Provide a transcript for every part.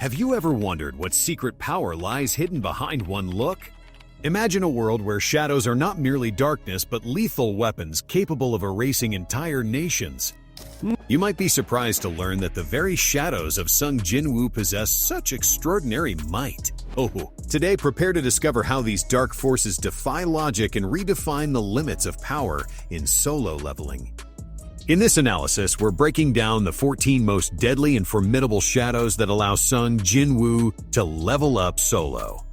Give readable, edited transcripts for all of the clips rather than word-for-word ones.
Have you ever wondered what secret power lies hidden behind one look? Imagine a world where shadows are not merely darkness but lethal weapons capable of erasing entire nations. You might be surprised to learn that the very shadows of Sung Jinwoo possess such extraordinary might. Oh, today prepare to discover how these dark forces defy logic and redefine the limits of power in solo leveling. In this analysis, we're breaking down the 14 most deadly and formidable shadows that allow Sung Jinwoo to level up solo.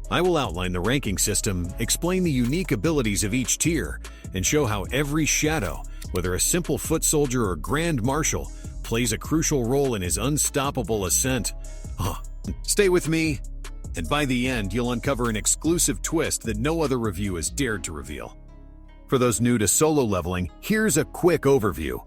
I will outline the ranking system, explain the unique abilities of each tier, and show how every shadow, whether a simple foot soldier or grand marshal, plays a crucial role in his unstoppable ascent. Stay with me, and by the end, you'll uncover an exclusive twist that no other review has dared to reveal. For those new to solo leveling, here's a quick overview.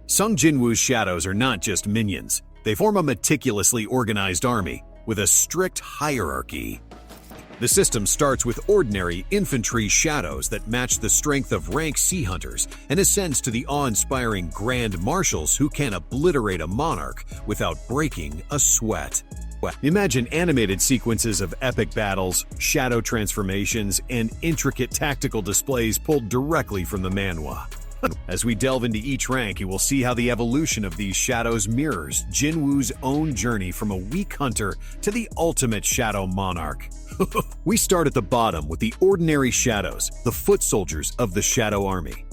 Sung Jinwoo's shadows are not just minions. They form a meticulously organized army with a strict hierarchy. The system starts with ordinary infantry shadows that match the strength of rank C hunters and ascends to the awe-inspiring grand marshals who can obliterate a monarch without breaking a sweat. Imagine animated sequences of epic battles, shadow transformations, and intricate tactical displays pulled directly from the Manhwa. As we delve into each rank, you will see how the evolution of these shadows mirrors Jinwoo's own journey from a weak hunter to the ultimate Shadow Monarch. We start at the bottom with the ordinary shadows, the foot soldiers of the Shadow Army.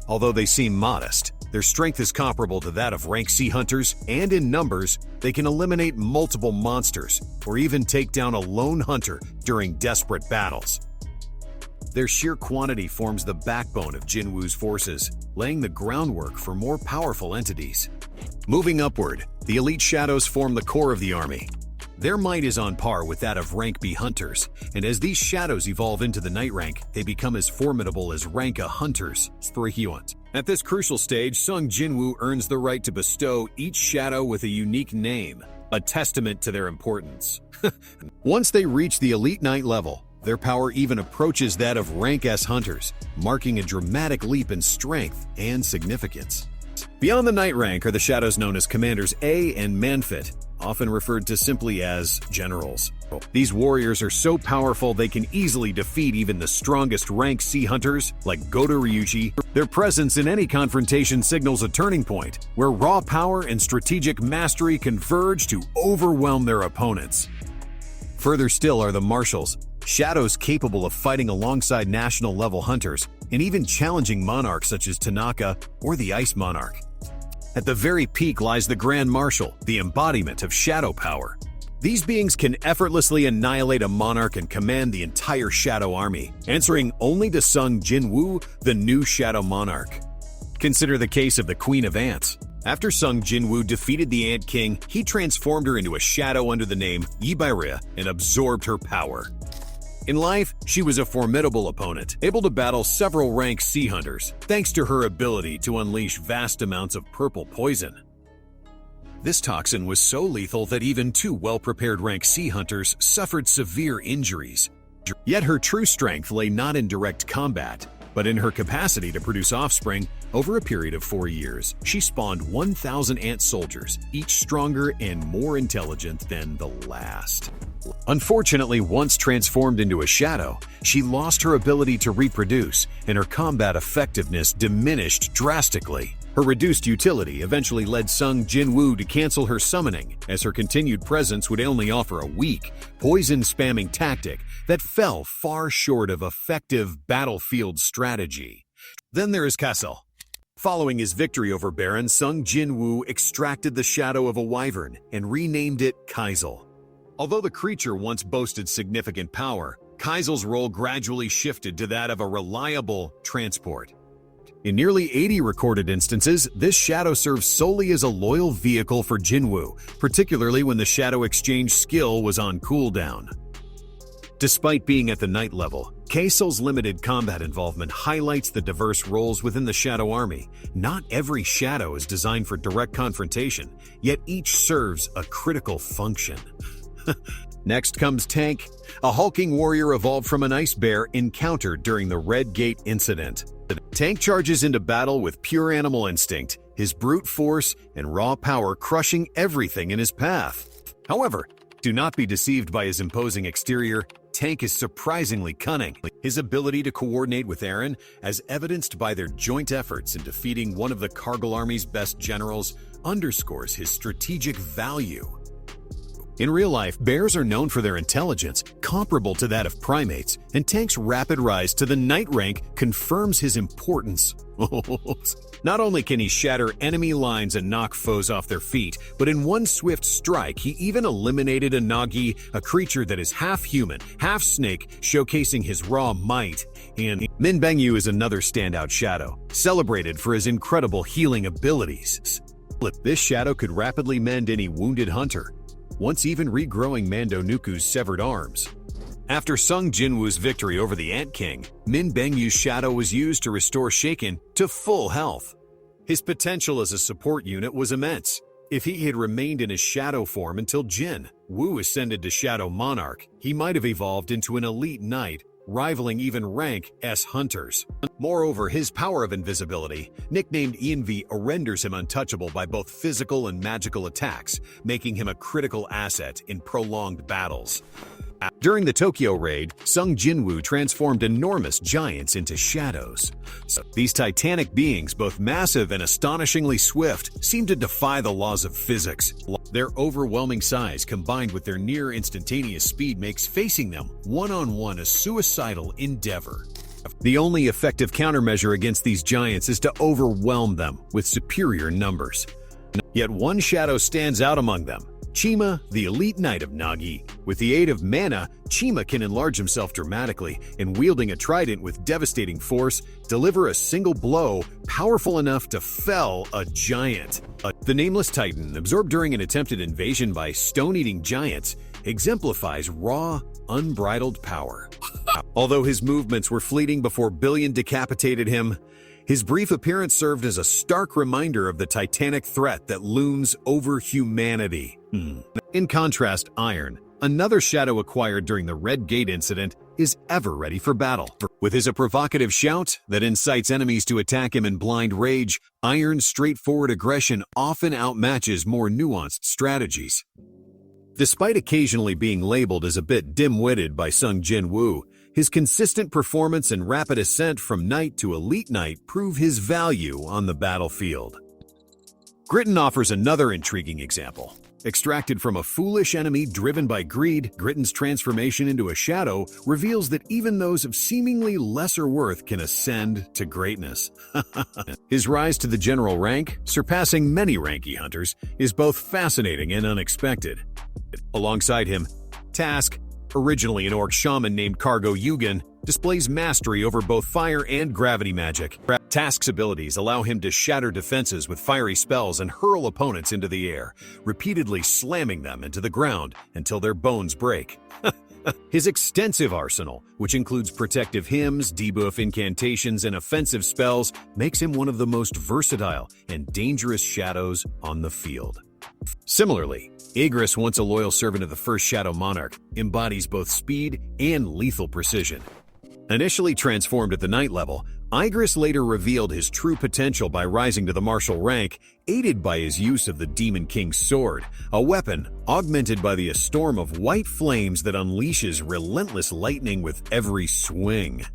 Although they seem modest, their strength is comparable to that of rank C hunters, and in numbers, they can eliminate multiple monsters or even take down a lone hunter during desperate battles. Their sheer quantity forms the backbone of Jinwoo's forces, laying the groundwork for more powerful entities. Moving upward, the elite shadows form the core of the army. Their might is on par with that of rank B hunters, and as these shadows evolve into the night rank, they become as formidable as rank A hunters. At this crucial stage, Sung Jinwoo earns the right to bestow each shadow with a unique name, a testament to their importance. Once they reach the elite night level, their power even approaches that of rank S hunters, marking a dramatic leap in strength and significance. Beyond the night rank are the shadows known as Commanders A and Manfit, often referred to simply as generals. These warriors are so powerful they can easily defeat even the strongest rank C hunters like Goto Ryuchi. Their presence in any confrontation signals a turning point, where raw power and strategic mastery converge to overwhelm their opponents. Further still are the marshals, shadows capable of fighting alongside national-level hunters and even challenging monarchs such as Tanaka or the Ice Monarch. At the very peak lies the Grand Marshal, the embodiment of shadow power. These beings can effortlessly annihilate a monarch and command the entire Shadow Army, answering only to Sung Jinwoo, the new Shadow Monarch. Consider the case of the Queen of Ants. After Sung Jinwoo defeated the Ant King, he transformed her into a shadow under the name Yibaira and absorbed her power. In life, she was a formidable opponent, able to battle several rank C hunters, thanks to her ability to unleash vast amounts of purple poison. This toxin was so lethal that even two well-prepared rank C hunters suffered severe injuries. Yet her true strength lay not in direct combat, but in her capacity to produce offspring. Over a period of 4 years, she spawned 1,000 ant soldiers, each stronger and more intelligent than the last. Unfortunately, once transformed into a shadow, she lost her ability to reproduce, and her combat effectiveness diminished drastically. Her reduced utility eventually led Sung Jinwoo to cancel her summoning, as her continued presence would only offer a weak, poison-spamming tactic that fell far short of effective battlefield strategy. Then there is Castle. Following his victory over Baron, Sung Jinwoo extracted the shadow of a wyvern and renamed it Kaisel. Although the creature once boasted significant power, Kaisel's role gradually shifted to that of a reliable transport. In nearly 80 recorded instances, this shadow serves solely as a loyal vehicle for Jinwoo, particularly when the shadow exchange skill was on cooldown. Despite being at the night level, Kaisel's limited combat involvement highlights the diverse roles within the Shadow Army. Not every shadow is designed for direct confrontation, yet each serves a critical function. Next comes Tank, a hulking warrior evolved from an ice bear encountered during the Red Gate incident. Tank charges into battle with pure animal instinct, his brute force and raw power crushing everything in his path. However, do not be deceived by his imposing exterior. Tank is surprisingly cunning. His ability to coordinate with Eren, as evidenced by their joint efforts in defeating one of the Kargil army's best generals, underscores his strategic value. In real life, bears are known for their intelligence, comparable to that of primates, and Tank's rapid rise to the knight rank confirms his importance. Not only can he shatter enemy lines and knock foes off their feet, but in one swift strike, he even eliminated a Nagi, a creature that is half human, half snake, showcasing his raw might. And Min Bengyu is another standout shadow, celebrated for his incredible healing abilities. This shadow could rapidly mend any wounded hunter, once even regrowing Mando Nuku's severed arms. After Sung Jinwoo's victory over the Ant King, Min Bengyu's shadow was used to restore Shaken to full health. His potential as a support unit was immense. If he had remained in his shadow form until Jin Woo ascended to Shadow Monarch, he might have evolved into an elite knight, rivaling even rank S hunters. Moreover, his power of invisibility, nicknamed Envy, renders him untouchable by both physical and magical attacks, making him a critical asset in prolonged battles. During the Tokyo raid, Sung Jinwoo transformed enormous giants into shadows. These titanic beings, both massive and astonishingly swift, seem to defy the laws of physics. Their overwhelming size combined with their near instantaneous speed makes facing them one-on-one a suicidal endeavor. The only effective countermeasure against these giants is to overwhelm them with superior numbers. Yet one shadow stands out among them. Chima, the elite knight of Nagi. With the aid of mana, Chima can enlarge himself dramatically and, wielding a trident with devastating force, deliver a single blow powerful enough to fell a giant. The nameless titan, absorbed during an attempted invasion by stone-eating giants, exemplifies raw, unbridled power. Although his movements were fleeting before Billion decapitated him, his brief appearance served as a stark reminder of the titanic threat that looms over humanity. In contrast, Iron, another shadow acquired during the Red Gate incident, is ever ready for battle. With his provocative shout that incites enemies to attack him in blind rage, Iron's straightforward aggression often outmatches more nuanced strategies. Despite occasionally being labeled as a bit dim-witted by Sung Jinwoo, his consistent performance and rapid ascent from knight to elite knight prove his value on the battlefield. Gritton offers another intriguing example. Extracted from a foolish enemy driven by greed, Gritton's transformation into a shadow reveals that even those of seemingly lesser worth can ascend to greatness. His rise to the general rank, surpassing many ranky hunters, is both fascinating and unexpected. Alongside him, Task, originally an orc shaman named Cargo Yugen, displays mastery over both fire and gravity magic. Task's abilities allow him to shatter defenses with fiery spells and hurl opponents into the air, repeatedly slamming them into the ground until their bones break. His extensive arsenal, which includes protective hymns, debuff incantations, and offensive spells, makes him one of the most versatile and dangerous shadows on the field. Similarly, Igris, once a loyal servant of the first Shadow Monarch, embodies both speed and lethal precision. Initially transformed at the knight level, Igris later revealed his true potential by rising to the martial rank, aided by his use of the Demon King's sword, a weapon augmented by the storm of white flames that unleashes relentless lightning with every swing.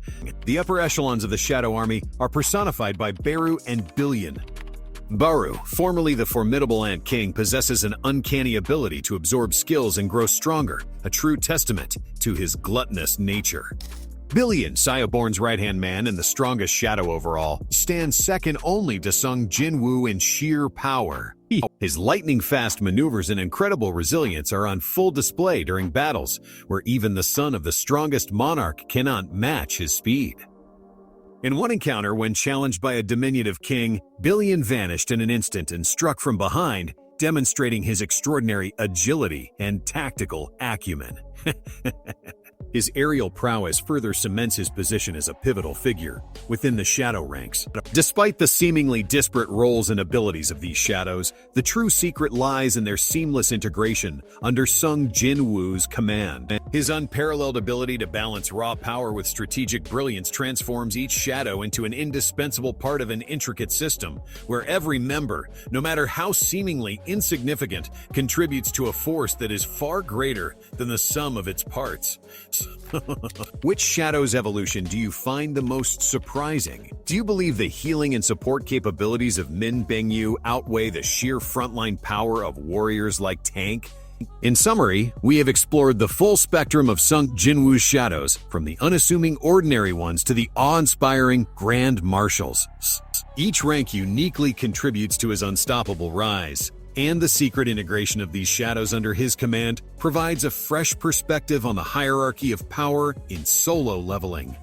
The upper echelons of the Shadow Army are personified by Beru and Billion. Baru, formerly the formidable Ant King, possesses an uncanny ability to absorb skills and grow stronger, a true testament to his gluttonous nature. Billion, Sayaborn's right-hand man and the strongest shadow overall, stands second only to Sung Jinwoo in sheer power. His lightning-fast maneuvers and incredible resilience are on full display during battles, where even the son of the strongest monarch cannot match his speed. In one encounter, when challenged by a diminutive king, Billion vanished in an instant and struck from behind, demonstrating his extraordinary agility and tactical acumen. His aerial prowess further cements his position as a pivotal figure within the shadow ranks. Despite the seemingly disparate roles and abilities of these shadows, the true secret lies in their seamless integration under Sung Jin-woo's command. His unparalleled ability to balance raw power with strategic brilliance transforms each shadow into an indispensable part of an intricate system, where every member, no matter how seemingly insignificant, contributes to a force that is far greater than the sum of its parts. Which shadow's evolution do you find the most surprising? Do you believe the healing and support capabilities of Min Bengyu outweigh the sheer frontline power of warriors like Tank? In summary, we have explored the full spectrum of Sung Jinwoo's shadows, from the unassuming ordinary ones to the awe-inspiring Grand Marshals. Each rank uniquely contributes to his unstoppable rise, and the secret integration of these shadows under his command provides a fresh perspective on the hierarchy of power in solo leveling.